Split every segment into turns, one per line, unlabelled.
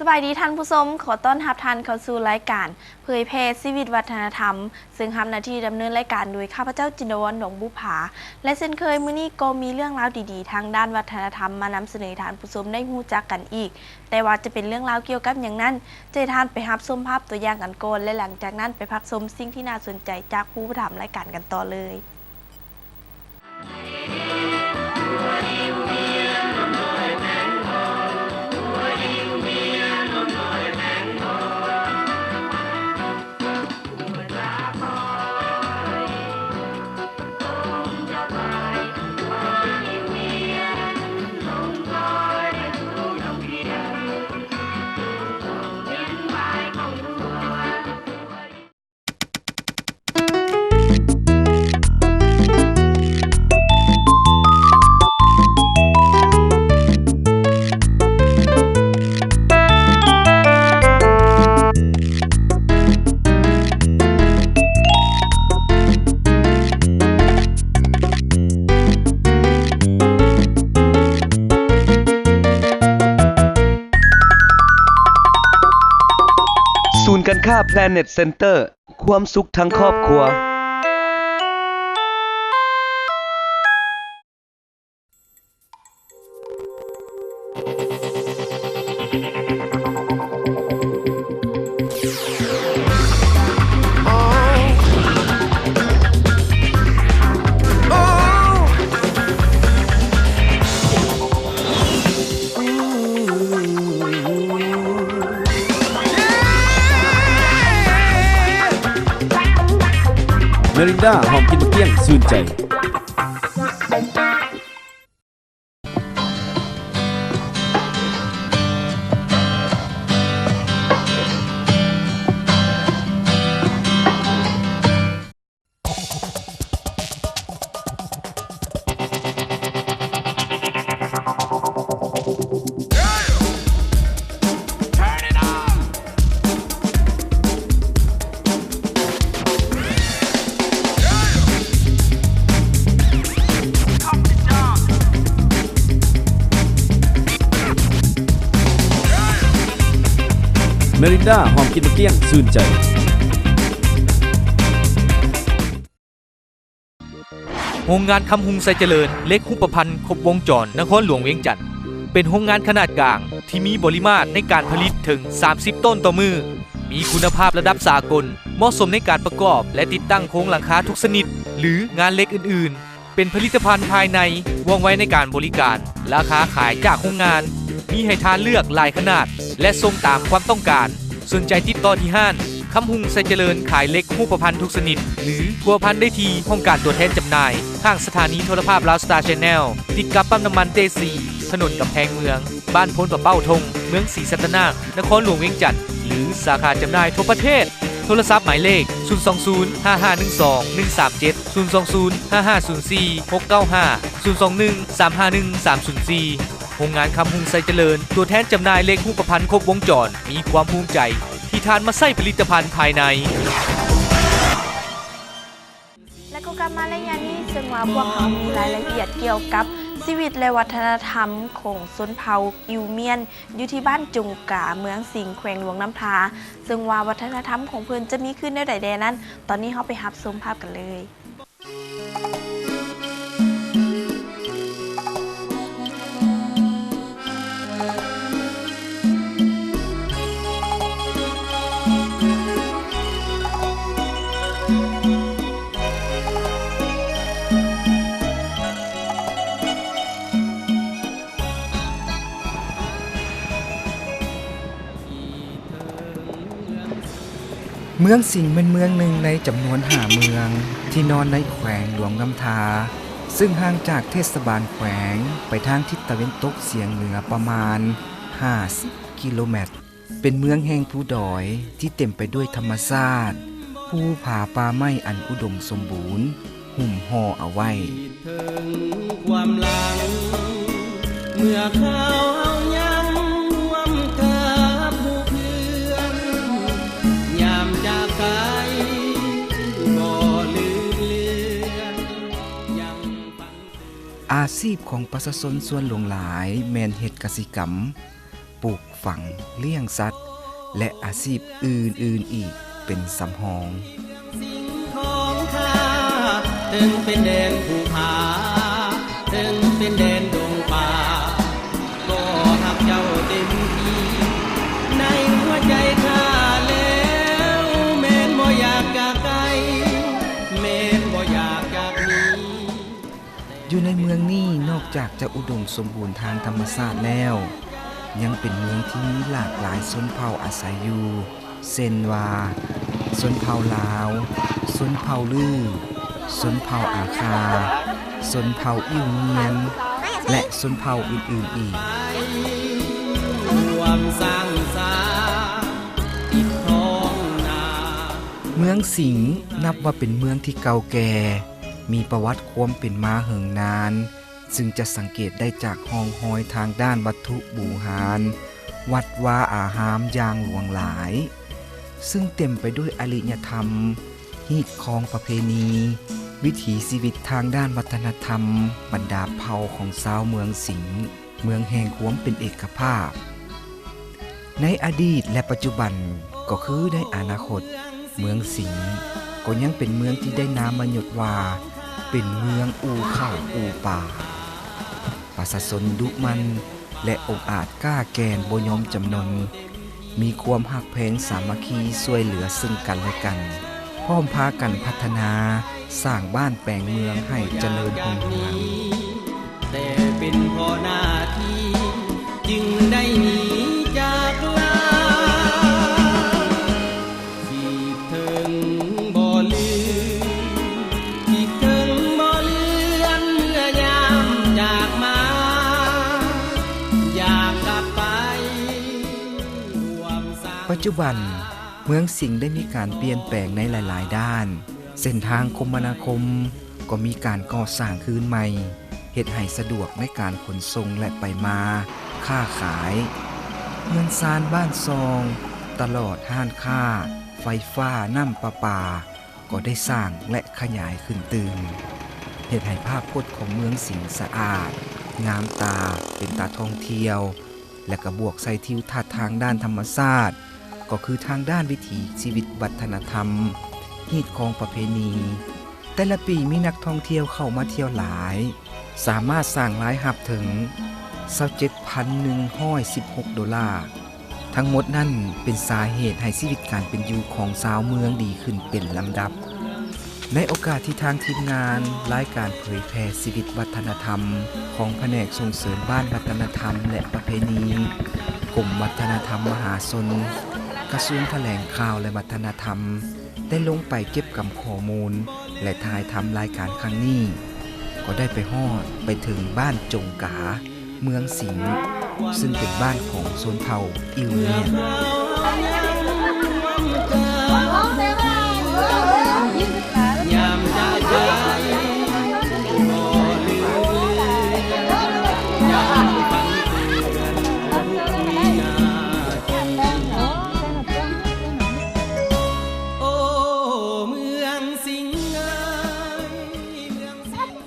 สบายดีท่านผู้ชมขอต้อนรับท่านเข้าสู่รายการเผยแพร่ชีวิตวัฒนธรรมซึ่งทำหน้าที่ดำเนินรายการโดยข้าพเจ้าจินวรรณ หนองบุภาและเช่นเคยมื้อนี้ก็มีเรื่องราวดีๆทางด้านวัฒนธรรมมานำเสนอท่านผู้ชมได้รู้จักกันอีกแต่ว่าจะเป็นเรื่องราวเกี่ยวกับอย่างนั้นเจท่านไปรับชมภาพตัวอย่างกันก่อนและหลังจากนั้นไปพักชมสิ่งที่น่าสนใจจากผู้ประทำรายการกันต่อเลย
ศูนย์การค้า Planet Center ความสุขทั้งครอบครัว
เมรินดาหอมกินเกี้ยงชื่นใจเมรินดาหอมกินเกี้ยงชื่นใจ
โรงงานคำหุงไซเจริญเล็กหุบพันธ์ครบวงจรนครหลวงเวียงจันทน์เป็นโรงงานขนาดกลางที่มีปริมาตรในการผลิตถึง30ต้นต่อมือมีคุณภาพระดับสากลเหมาะสมในการประกอบและติดตั้งโครงหลังคาทุกชนิดหรืองานเล็กอื่นๆเป็นผลิตภัณฑ์ภายในว่องไวในการบริการราคาขายจากโรงงานมีให้ทานเลือกหลายขนาดและทรงตามความต้องการสนใจติดต่อที่ห้างคำหุงไซเจริญขายเล็กหูปพันธ์ทุกชนิดหรือพัวพันธ์ได้ที่ห้องการตัวแทนจำหน่ายข้างสถานีโทรภาพลาวสตาร์ชแนลติดกับปั๊มน้ำมันเตซีถนนกำแพงเมืองบ้านพ้นปะเป้าทงเมืองศรีสัตนานครหลวงเวียงจันทน์หรือสาขาจำหน่ายทั่วประเทศโทรศัพท์หมายเลข020 5512 137 020 5504 695 021 351 304โรงงานคำหุงไซเจริญตัวแทนจำหน่ายเล็กหูปพันธ์ครบวงจรมีความภูมิใจที่ทานมาใส่ผลิตภัณฑ์ภายใน
และก็กลับมาในยามนี้ซึ่งว่าพวกเขามีรายละเอียดเกี่ยวกับชีวิตและวัฒนธรรมของชนเผ่าอิวเมียนอยู่ที่บ้านจุงกาเมืองสิงห์แขวงหลวงน้ำทาซึ่งว่าวัฒนธรรมของเพิ่นจะมีขึ้นในใดๆนั้นตอนนี้เราไปรับชมภาพกันเลย
เมืองสิงห์เป็นเมืองหนึ่งในจำนวน5เมืองที่นอนในแขวงหลวงน้ำทาซึ่งห่างจากเทศบาลแขวงไปทางทิศตะวันตกเฉียงเหนือประมาณ50กิโลเมตรเป็นเมืองแห่งภูดอยที่เต็มไปด้วยธรรมชาติภูผาป่าไม้อันอุดมสมบูรณ์หุ้มห่อเอาไว้ความหลังเมื่อเขาย้ำร่วมกับผู้เพื่อนยามจากไกลบ่ลืมเลือนยังอาชีพของประชาชนส่วนหลวงหลายแม่นเฮ็ดกสิกรรม ปลูกฝังเลี้ยงสัตว์ และอาชีพอื่นๆอีกเป็นสำหอง
สิ่งของข้าถึงเป็นแดนภูผาถึงเป็นแดนดงป่าก็หักเจ้าเต็มที่ในหัวใจข้าแล้วแม้นบ่อยากจากไกลแม้นบ่อยากจากนี้
อยู่ในเมืองนี้นอกจากจะอุดมสมบูรณ์ทางธรรมชาติแล้ว ยังเป็นเมืองที่มีหลากหลายชนเผ่าอาศัยอยู่เช่นว่าชนเผ่าลาวชนเผ่าลื้อชนเผ่าอาคาชนเผ่าอิ่วเนียนและชนเผ่าอื่นๆอีก
รวมสร้างสาติดท้องนา
เมืองสิงห์นับว่าเป็นเมืองที่เก่าแก่ มีประวัติความเป็นมาเหิงนาน ซึ่งจะสังเกตได้จากห้องหอยทางด้านวัตถุบูหาร วัดวาอารามอย่างหลวงหลาย ซึ่งเต็มไปด้วยอริยธรรมฮีตคองประเพณี วิถีชีวิตทางด้านวัฒนธรรม บรรดาเผ่าของชาวเมืองสิงห์เมืองแห่งความเป็นเอกภาพ ในอดีตและปัจจุบันก็คือในอนาคต เมืองสิงห์ก็ยังเป็นเมืองที่ได้นามบัญญัติว่าเป็นเมืองอู่ข้าวอู่ป่าประชาชนดุมันและองอาจกล้าแกนบ่ยอมจำนนมีความหักแพงสามัคคีช่วยเหลือซึ่งกันและกันพร้อมพากันพัฒนาสร้างบ้านแปลงเมืองให้เจริญรุ่งเรือง
แต่เป็นเพราะหน้าที่จึงได้หนีจากลาที่ถึงบ่ลืมที่ถึงบ่เลือนเมื่อยามจากมาอยากกลับไปรวมสร้าง
ปัจจุบันเมืองสิงห์ได้มีการเปลี่ยนแปลงในหลายๆด้านเส้นทางคมนาคมก็มีการก่อสร้างคืนใหม่เฮ็ดให้สะดวกในการขนส่งและไปมาค้าขายเมืองซานบ้านซอง ตลอดห้านค้าไฟฟ้าน้ำประปาก็ได้สร้างและขยายขึ้นตื่นเฮ็ดให้ภาพพจน์ของเมืองสิงห์สะอาดงามตาเป็นตาท่องเที่ยวและก็บวกใส่ทิวทัศน์ทางด้านธรรมชาติก็คือทางด้านวิถีชีวิตวัฒนธรรมฮีตของประเพณีแต่ละปีมีนักท่องเที่ยวเข้ามาเที่ยวหลายสามารถสร้างรายรับถึง $27,116 ทั้งหมดนั่นเป็นสาเหตุให้ชีวิตการเป็นอยู่ของชาวเมืองดีขึ้นเป็นลำดับในโอกาสที่ทางทีมงานรายการเผยแพร่ชีวิตวัฒนธรรมของแผนกส่งเสริมบ้านวัฒนธรรมและประเพณีกรมวัฒนธรรมมหาชนกระทรวงแถลงข่าวและวัฒนธรรมได้ลงไปเก็บกำข้อมูลและถ่ายทำรายการครั้งนี้ก็ได้ไปฮอดไปถึงบ้านจงกาเมืองสิงห์ซึ่งเป็นบ้านของชนเผ่าอิวเนียน
ยามจากใจบ่ลืมยามฟังเตือนทุกวินาทีโอ้เมืองสิงห์เอ๋ยเมืองสิงห์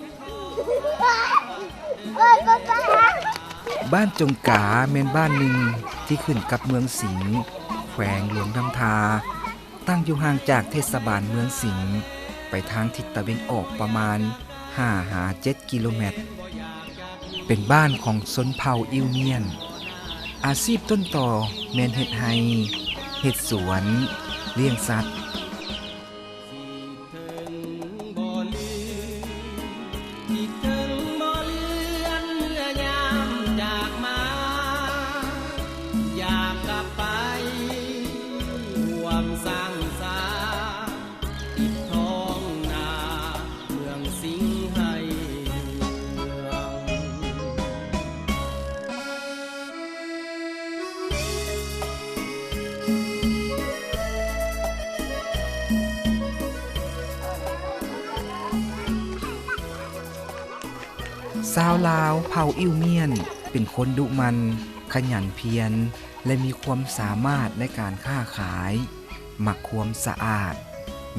บ้านจงกาแม่นบ้านหนึ่งที่ขึ้นกับเมืองสิงห์แขวงหลวงน้ำทาตั้งอยู่ห่างจากเทศบาลเมืองสิงห์ไปทางทิศตะวันออกประมาณ 5-7 กิโลเมตรเป็นบ้านของชนเผ่าอิวเนียนอาชีพต้นต่อแม่นเฮ็ดไร่เฮ็ดสวนเลี้ยงสัตว์
คิดถึงบ่เลือนเมื่อยามจากมาอยากกลับไปร่วมสร้างสาติดท้องนาเมืองสิงห์ให้เมือง
ชาวลาวเผ่าอิวเมียนเป็นคนดุมันขยันเพียรและมีความสามารถในการค้าขายมักความสะอาด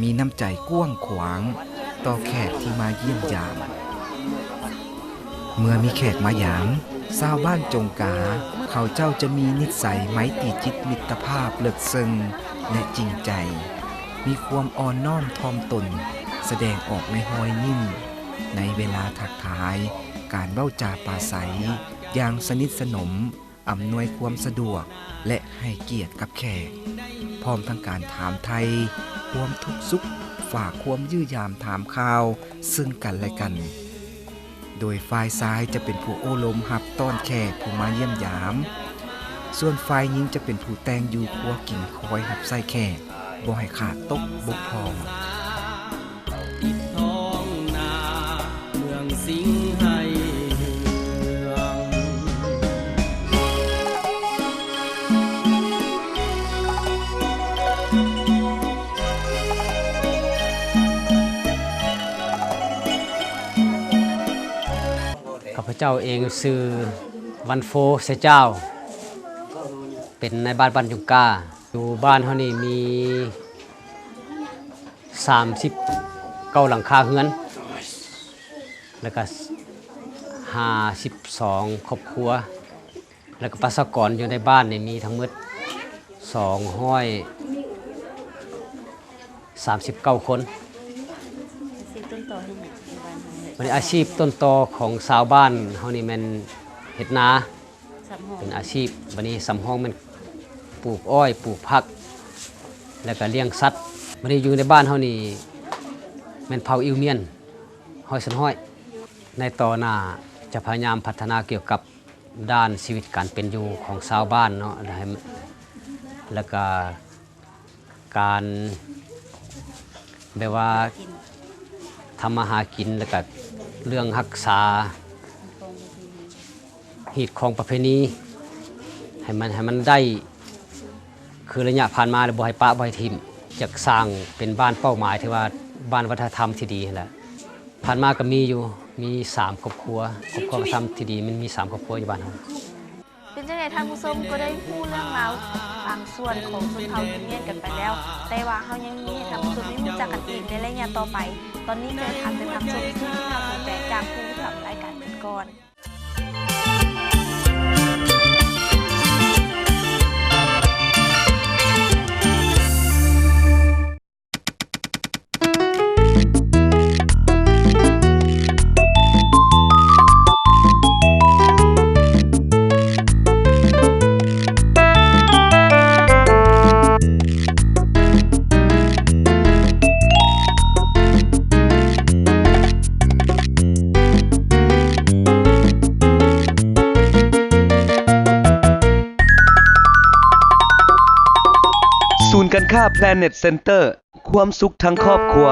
มีน้ำใจกว้างขวางต่อแขกที่มาเยี่ยมยามเมื่อมีแขกมายาม ชาวบ้านจงกาเขาเจ้าจะมีนิสัยไมตรีจิตมิตรภาพเลิศซึ้งและจริงใจ มีความอ่อนน้อมถ่อมตนแสดงออกในรอยยิ้มในเวลาทักทายการเว้าจาปราศัยอย่างสนิทสนมอำนวยความสะดวกและให้เกียรติกับแขกพร้อมทั้งการถามไทยความทุกข์สุขฝากความยื้อยามถามข่าวซึ่งกันและกันโดยฝ่ายซ้ายจะเป็นผู้โอ้ลมหับต้อนแขกผู้มาเยี่ยมยามส่วนฝ่ายหญิงจะเป็นผู้แต่งอยู่ครัวกินคอยหับไส้แขกบ่ให้ขาดตกบกพร่อง
ติดท้องนาเมืองสิงห์ให้เมือง
ข้าพเจ้าเองชื่อวันโฟเสเจ้า เป็นในบ้านบ้านจุงกาอยู่บ้านเฮานี่มี39หลังคาเรือนแล้วก็52ครอบครัวแล้วก็ประชากรอยู่ในบ้านนี่มีทั้งหมด239คนวันอาชีพต้นตอของชาวบ้านเฮานี่แม่นเฮ็ดนาเป็นอาชีพวันนี้สำห้องมันปลูกอ้อยปลูกผักแล้วก็เลี้ยงสัตว์วันนี้อยู่ในบ้านเฮานี่แม่นเผาอิวเมียนห้อยสันห้อยในต่อหน้าจะพยายามพัฒนาเกี่ยวกับด้านชีวิตการเป็นอยู่ของชาวบ้านเนาะแล้วก็การแบบว่าทำมาหากินแล้วก็เรื่องรักษาหีดของประเพณีให้มันได้คือระยะผ่านมาบ่ให้ปะบ่ให้ทิ่มจะสร้างเป็นบ้านเป้าหมายที่ว่าบ้านวัฒนธรรมที่ดีแหละผ่านมาก็มีอยู่มี3ครอบครัววัฒนธรรมที่ดีมันมี3ครอบครัวอยู่บ้านเรา
เป็นจังไดท่านผู้ชมก็ได้พูดเรื่องราวบางส่วนของชนเผ่ายูเนียนกันไปแล้ว แต่ว่าเฮายังมีให้ท่านผู้ชมได้รู้จักกันอีกในระยะต่อไป ตอนนี้เจอทันไปพักชมสิ่งที่น่าสนใจจากผู้ทำรายการกันก่อน
ศูนย์การค้า Planet Center ความสุขทั้งครอบครัว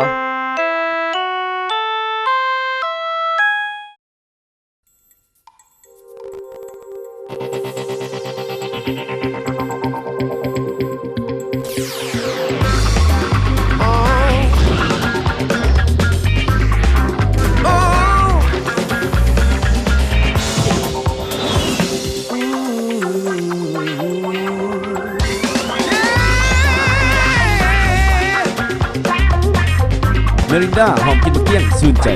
เมรินดาหอมกินมะเกี้ยงชื่นใจ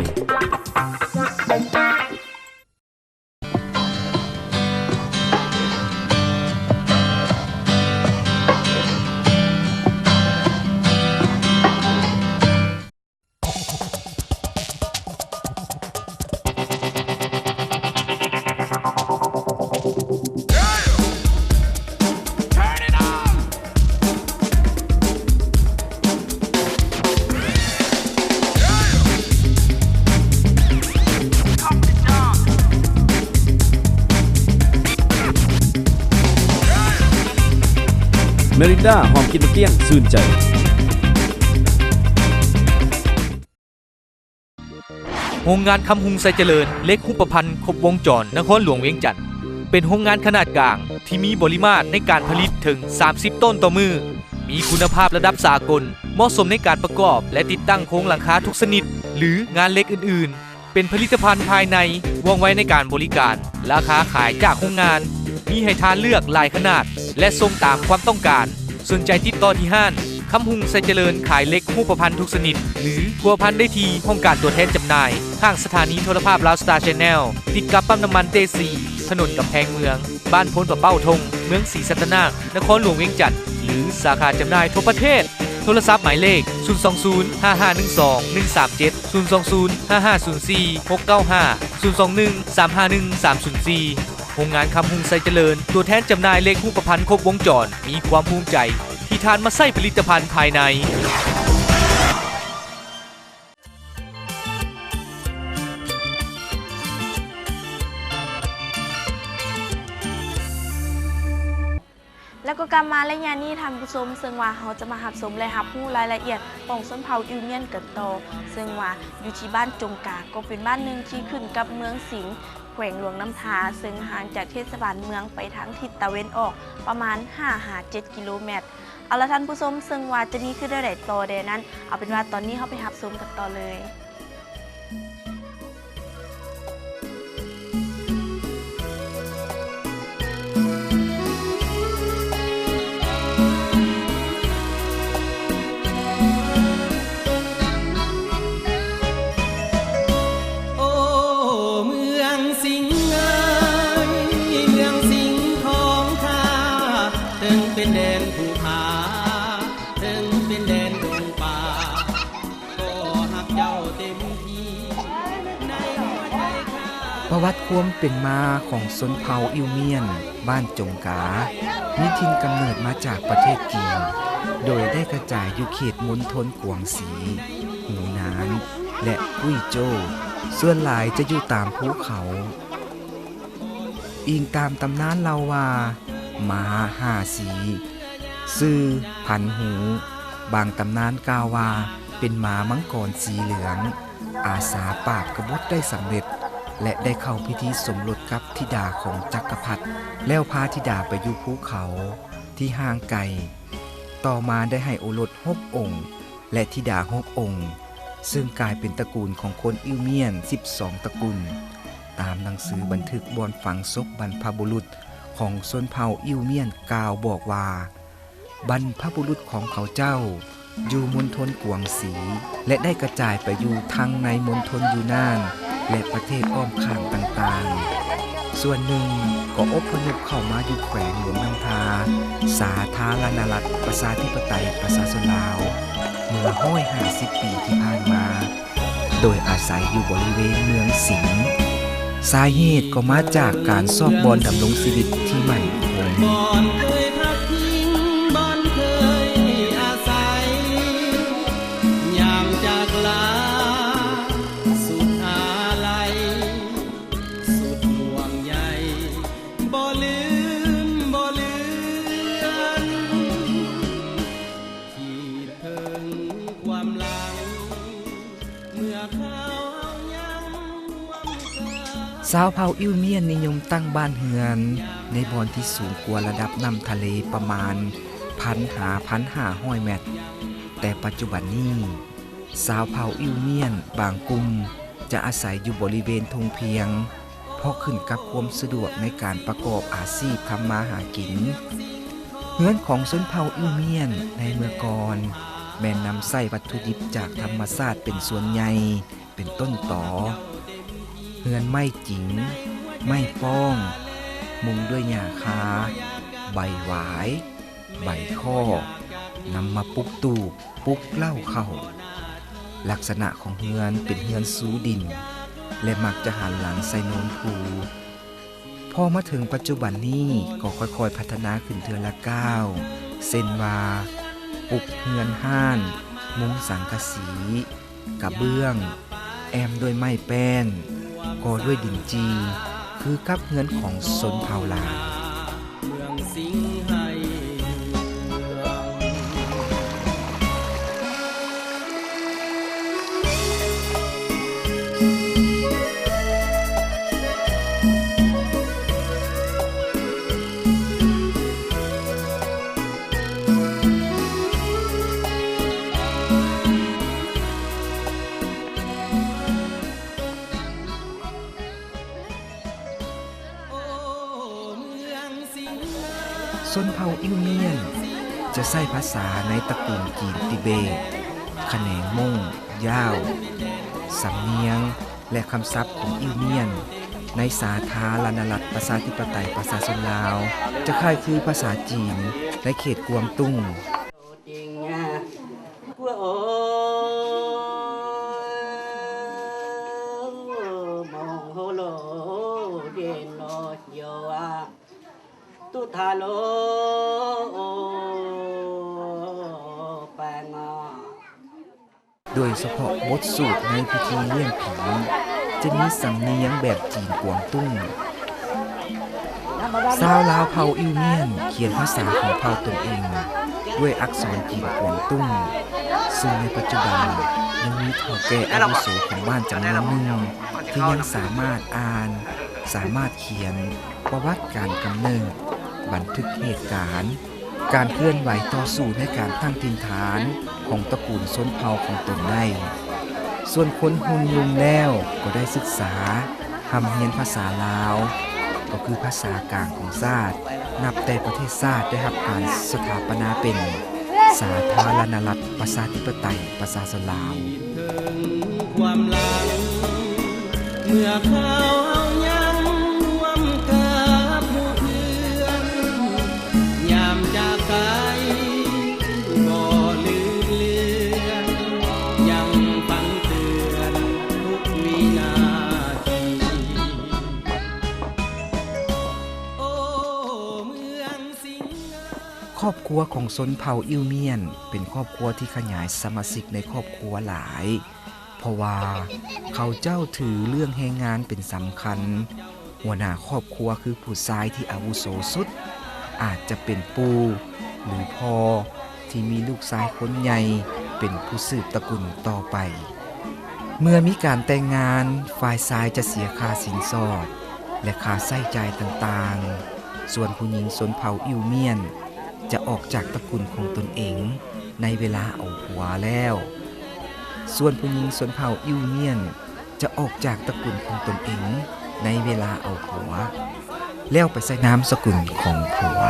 เมรินดาหอมกินมะเกี้ยงชื่นใจ
โรงงานคำหุงไซเจริญเล็กหุบพันธ์ครบวงจรนครหลวงเวียงจันทน์เป็นโรงงานขนาดกลางที่มีปริมาตรในการผลิตถึง30ต้นต่อมือมีคุณภาพระดับสากลเหมาะสมในการประกอบและติดตั้งโครงหลังคาทุกชนิดหรืองานเล็กอื่นๆเป็นผลิตภัณฑ์ภายในว่องไวในการบริการราคาขายจากโรงงานมีให้ทานเลือกหลายขนาดและทรงตามความต้องการสนใจติดต่อที่ห้านคำหุงไซเจริญขายเล็กหูประพันธ์ทุกชนิดหรือพัวพันได้ที่ห้องการตัวแทนจำหน่ายข้างสถานีโทรภาพลาวสตาร์ชแนลติดกับปั๊มน้ำมันเตซี ถนนกำแพงเมืองบ้านพ้นปะเป้าทงเมืองศรีสัตนานครหลวงเวียงจันทน์หรือสาขาจำหน่ายทั่วประเทศโทรศัพท์หมายเลข 020 5512 137 020 5504 695 021 351 304โรงงานคำหุงไซเจริญตัวแทนจำหน่ายเลขรูปพรรณครบวงจรมีความภูมิใจที่ทานมาใส่ผลิตภัณฑ์ภายใน
แล้วก็กลับมาและยานี้ทำผู้ชมซึ่งว่าเขาจะมาหับสมและหับผู้รายละเอียดของส้นเผาอิวเมียนกันต่อซึ่งว่าอยู่ที่บ้านจงกาก็เป็นบ้านหนึ่งที่ขึ้นกับเมืองสิงห์แขวงหลวงน้ำทาซึ่งห่างจากเทศบาลเมืองไปทางทิศตะวันออกประมาณ 5-7 กิโลเมตรเอาละท่านผู้ชมซึ่งว่าจะมีขึ้นได้ไหนต่อเดนั้นเอาเป็นว่าตอนนี้เขาไปหับสมกันต่อเลย
เป็นแดนภูผาถึงเป็นแดนดงป่าก็หักเจ้าเต็มที่ในหัวใจข้า
ประวัติความเป็นมาของชนเผ่าอิวเมียนบ้านจงกามีถิ่นกำเนิดมาจากประเทศจีนโดยได้กระจายอยู่เขตมณฑลกวางสีหูหนานและกุ้ยโจวส่วนหลายจะอยู่ตามภูเขาอิงตามตำนานเล่าว่าหมาห้าสีซื่อพันหูบางตำนานกล่าวว่าเป็นหมามังกรสีเหลืองอาสาปราบกบฏได้สำเร็จและได้เข้าพิธีสมรสกับธิดาของจักรพรรดิแล้วพาธิดาไปอยู่ภูเขาที่ห่างไกลต่อมาได้ให้โอรส6 องค์และธิดา6 องค์ซึ่งกลายเป็นตระกูลของคนอิวเมียน12 ตระกูลตามหนังสือบันทึกบอนฝังศพบรรพบุรุษของชนเผ่าอิวเมียนกล่าวบอกว่าบรรพบุรุษของเขาเจ้าอยู่มณฑลกวางสีและได้กระจายไปอยู่ทั้งในมณฑลยูนานและประเทศอ้อมข้างต่างๆส่วนหนึ่งก็อพยพเข้ามาอยู่แขวงหลวงน้ำทาสาธารณรัฐประชาธิปไตยประชาชนลาวเมื่อ150 ปีที่ผ่านมาโดยอาศัยอยู่บริเวณเมืองสิงห์สาเหตุก็มาจากการซอกบอนดำรงชีวิตที่มั่นคง
บ่อนเคยพักพิงบ่อนเคยอาศัยยามจากลาสุดอาลัยสุดห่วงใยบ่ลืมบ่เลือนคิดถึงความหลังเมื่อเขายังห่วง
ชาวเผ่าอิวเมียนนิยมตั้งบ้านเฮือนในบอนที่สูงกว่าระดับน้ำทะเลประมาณ 1,500 เมตรแต่ปัจจุบันนี้ชาวเผ่าอิวเมียนบางกลุ่มจะอาศัยอยู่บริเวณทงเพียงเพราะขึ้นกับความสะดวกในการประกอบอาชีพทำมาหากินเฮือนของชนเผ่าอิวเมียนในเมื่อก่อนแม่นนำใส่วัตถุดิบจากธรรมชาติเป็นส่วนใหญ่เป็นต้นตอเฮือนไม้จิ๋งไม้ป้องมุงด้วยหญ้าคาใบหวายใบข้อนำมาปุกตูบปุกเหล้าเข้าลักษณะของเฮือนเป็นเฮือนสูดินและมักจะหันหลังใส่โนนภูพอมาถึงปัจจุบันนี้ก็ค่อยๆพัฒนาขึ้นเทือละก้าวเส้นว่าปุกเฮือนห้านมุงสังกะสีกระเบื้องแอมด้วยไม้แป้นก่อด้วยดินจีคือกับเฮือนของชนเผ่าลาว
เมืองสิงห์ให้เมือง
ชนเผ่าอิวเมียนจะใช้ภาษาในตระกูลจีนติเบตแขนงม่งย่าวสำเนียงและคำศัพท์ของอิวเมียน ในสาธารณรัฐประชาธิปไตยประชาชนลาว จะคล้ายคือภาษาจีนในเขตกวางตุ้ง โดยเฉพาะบทสูตรในพิธีเลี้ยงผีจะมีสำเนียงแบบจีนกวางตุ้งชาวลาวเผ่าอิวเมียนเขียนภาษาของเผ่าตนเองด้วยอักษรจีนกวางตุ้งซึ่งในปัจจุบันยังมีเฒ่าแก่อาวุโสของบ้านจำนวนหนึ่งที่ยังสามารถอ่านสามารถเขียนประวัติการกำเนิดบันทึกเหตุการณ์การเคลื่อนไหวต่อสู้ในการตั้งถิ่นฐานของตระกูลชนเผ่าของตนได้ส่วนคนฮุนลุงแล้วก็ได้ศึกษาทำเรียนภาษาลาวก็คือภาษากลางของชาตินับแต่ประเทศชาติได้รับการสถาปนาเป็นสาธารณรัฐประชาธิปไตยประชาชนลาว
ความหลังเมื่อเขาเอายังร่วมกับหมู่เพื่อนยามจากไกลบ่ลืมเลือนยังฝันเตือนทุกวินาทีโอ้เมืองสิงห์
ครอบครัวของชนเผ่าอิวเมียนเป็นครอบครัวที่ขยายสมาชิกในครอบครัวหลายเพราะว่าเขาเจ้าถือเรื่องแรงงานเป็นสำคัญหัวหน้าครอบครัวคือผู้ชายที่อาวุโสสุดอาจจะเป็นปู่หรือพ่อที่มีลูกชายคนใหญ่เป็นผู้สืบตระกูลต่อไปเมื่อมีการแต่งงานฝ่ายชายจะเสียค่าสินสอดและค่าใช้จ่ายต่างๆส่วนผู้หญิงชนเผ่าอิวเมียนจะออกจากตระกูลของตนเองในเวลาเอาผัวแล้วส่วนผู้หญิงชนเผ่าอิวเมียนจะออกจากตระกูลของตนเองในเวลาเอาผัวแล้วไปใส่น้ำสกุลของผัว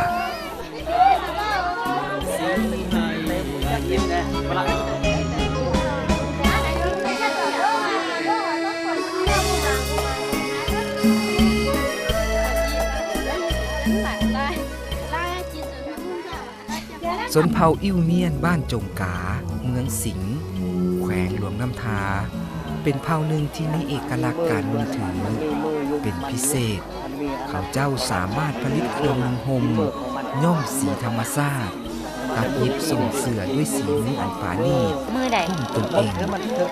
ชนเผ่าอิวเมียนบ้านจงกาเมืองสิงห์แขวงหลวงน้ำทาเป็นเผ่าหนึ่งที่มีเอกลักษณ์การนุ่งถือเป็นพิเศษเขาเจ้าสามารถผลิตเครื่องนุ่งห่มย่อมสีธรรมชาติตัดเย็บส่งเสื้อด้วยสีมืออันปราณีตทุ่มตนเอง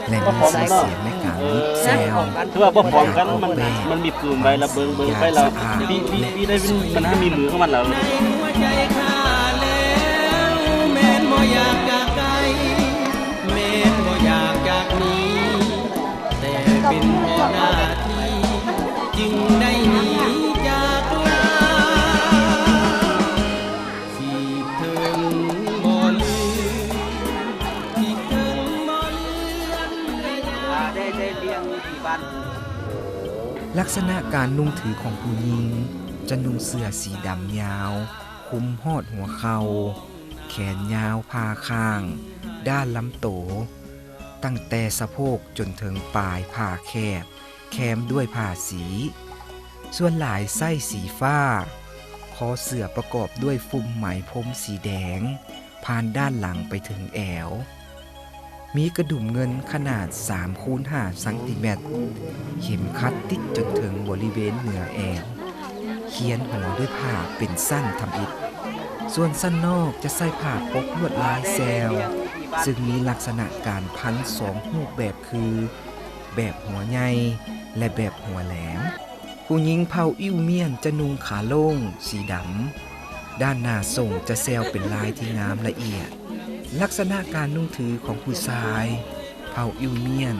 และมีสายเสียงในการยิบแซว
คือว่าบ่พร้อมกันมันมีปืนไว้แล้วเบิ่งไปแล้วพี่ได้มันให้มีมือของมันแล้ว
ในหัวใจข้าแล้วแม่นบ่อยากจากไกลแม่นบ่อยากจากนี้แต่เป็นเพราะหน้าที่จึงได้หนีจากลาที่เถิงบ่ลืมที่เถิงบ่เลือนได้เลี้ยงที่บ้าน
ลักษณะการนุ่งถือของผู้หญิงจะนุ่งเสื้อสีดำยาวคลุมฮอดหัวเข่าแขนยาวพาข้างด้านลำโตตั้งแต่สะโพกจนถึงปลายผ้าแคบแคมด้วยผ้าสีส่วนหลายไส้สีฟ้าคอเสื้อประกอบด้วยฟุ่มไหมพรมสีแดงผ่านด้านหลังไปถึงแอวมีกระดุมเงินขนาด3 คูณ 5 ซนเข็มขัดติดจนถึงบริเวณเหนือแอวเขียนห่อด้วยผ้าเป็นสั้นทำอิฐส่วนสั้นนอกจะใส่ผ้าปกลวดลายแซวซึ่งมีลักษณะการพัน2 รูปแบบคือแบบหัวใหญ่และแบบหัวแหลมผู้หญิงเผ่าอิวเมียนจะนุ่งขาโล่งสีดำด้านหน้าทรงจะแซวเป็นลายที่งามละเอียดลักษณะการนุ่งถือของผู้ชายเผ่าอิวเมียน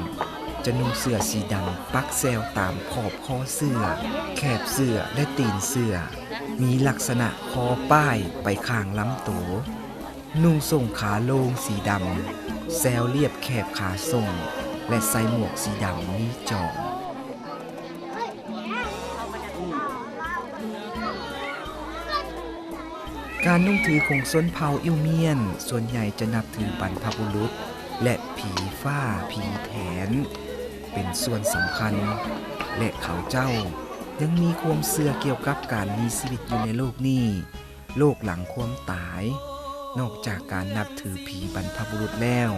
จะนุ่งเสื้อสีดำปักแซวตามขอบคอเสื้อแคบเสื้อและตีนเสื้อมีลักษณะคอป้ายไปข้างลำตัวนุ่งทรงขาโลงสีดำแซวเรียบแคบขาทรงและใส่หมวกสีดำมีจอมการนุ่งถือของชนเผ่าอิวเมียนส่วนใหญ่จะนับถือบรรพบุรุษและผีฟ้าผีแถนเป็นส่วนสำคัญและเขาเจ้า ยังมีความเชื่อเกี่ยวกับการมีชีวิตอยู่ในโลกนี้โลกหลังความตาย นอกจากการนับถือผีบรรพบุรุษแล้ว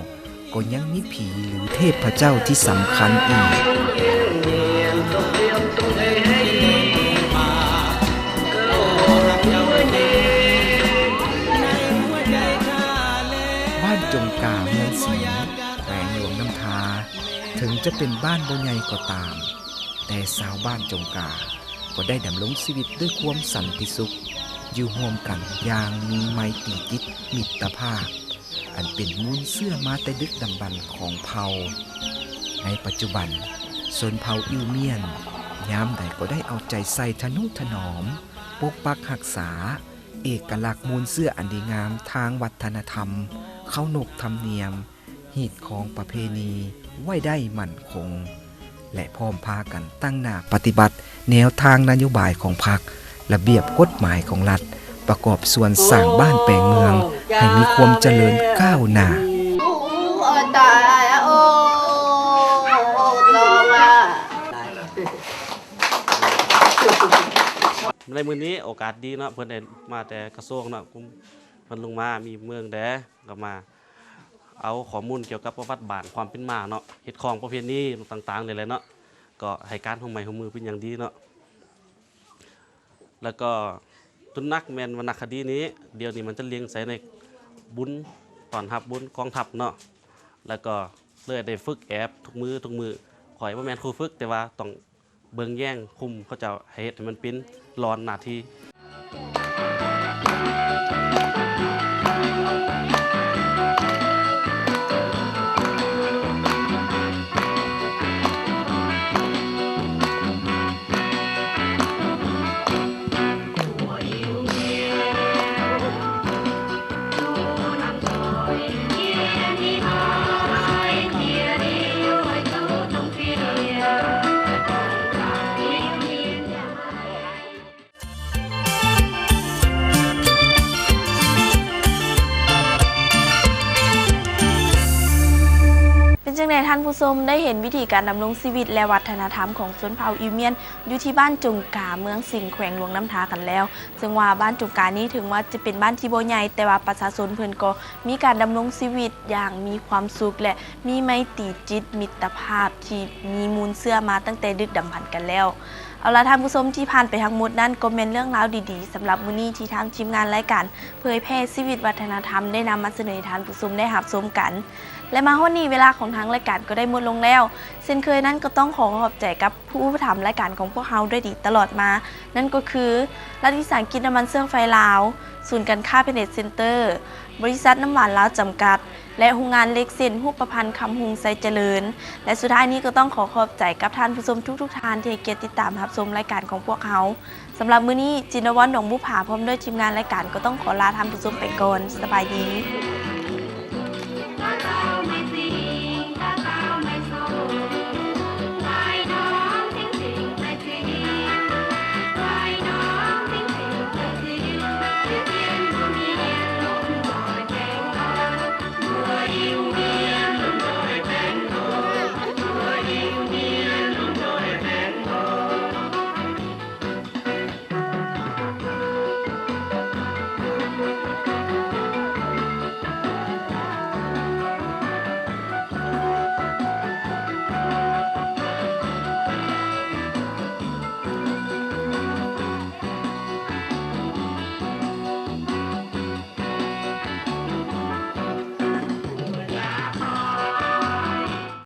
ก็ยังมีผีหรือเทพเจ้าที่สำคัญอีกบ้านจงกาเมืองศรีแขวงหลวงน้ำทาถึงจะเป็นบ้านบ่ใหญ่ก็ตามแต่ชาวบ้านจงกาก็ได้ดำรงชีวิตด้วยความสันติสุขอยู่ร่วมกันอย่างมีไมตรีจิตมิตรภาพอันเป็นมูลเชื่อมาแต่ดึกดำบรรพ์ของเผ่าในปัจจุบันชนเผ่าอิวเมียนยามใดก็ได้เอาใจใส่ทนุถนอมปกปักรักษาเอกลักษณ์มูลเชื่ออันดีงามทางวัฒนธรรมเข้านบธรรมเนียมหีดของประเพณีไว้ได้มั่นคงและพร้อมพากันตั้งหน้าปฏิบัติแนวทางนโยบายของพรรคระเบียบกฎหมายของรัฐประกอบส่วนสร้างบ้านแปลงเมืองให้มีความเจริญก้าวหน้า
ในมื้อนี้โอกาสดีเนาะเพิ่นได้มาแต่กระทรวงเนาะเพิ่นลงมามีเมืองแดก็มาเอาข้อมูลเกี่ยวกับประวัติบ้านความเป็นมาเนาะเฮ็ดของประเพณีต่างๆนี่แหละเนาะก็ให้การของใหม่ของมือเป็นอย่างดีเนาะแล้วก็ตุนนักแม่นวรรณคดีนี้เดี๋ยวนี้มันจะเลี้ยงใส่ในบุญตอนรับบุญกองทัพเนาะแล้วก็เลยได้ฝึกแอบทุกมือข่อยบ่แม่นครูฝึกแต่ว่าต้องเบิ่งแย่งคุมเขาเจ้าให้เฮ็ดให้มันเป็นรอนหน้าที่
จึงในท่านผู้ชมได้เห็นวิธีการดำรงชีวิตและวัฒนธรรมของชนเผ่าอิวเมียนอยู่ที่บ้านจงกาเมืองสิงห์แขวงหลวงน้ำทากันแล้วซึ่งว่าบ้านจงกานี้ถึงว่าจะเป็นบ้านที่บ่ใหญ่แต่ว่าประชาชนเพิ่นก็มีการดำรงชีวิตอย่างมีความสุขและมีไมตรีจิตมิตรภาพที่มีมูลเชื่อมาตั้งแต่ดึกดำบรรพ์กันแล้วเอาล่ะท่านผู้ชมที่ผ่านไปทั้งหมดนั้นก็เป็นเรื่องราวดีๆสำหรับมื้อนี้ที่ทางทีมงานรายการเผยแพร่ชีวิตวัฒนธรรมได้นำมาเสนอให้ท่านผู้ชมได้รับชมกันและมาวันนี้เวลาของทางรายการก็ได้หมดลงแล้วเช่นเคยนั้นก็ต้องขอบใจกับผู้ทำรายการของพวกเราด้วยดีตลอดมานั่นก็คือรัฐวิสาหกิจน้ำมันเสื่องไฟลาวศูนย์การค้าเพเน็ตเซ็นเตอร์บริษัทน้ำหวานลาวจำกัดและโรงงานเล็กเซ็นหุบประพันธ์คำหุงไซเจริญและสุดท้ายนี้ก็ต้องขอบใจกับท่านผู้ชมทุกท่านที่ให้เกียรติติดตามรับชมรายการของพวกเขาสำหรับมื้อนี้จินวันหนองบุผาพร้อมด้วยทีมงานรายการก็ต้องขอลาท่านผู้ชมไปก่อนสบายดี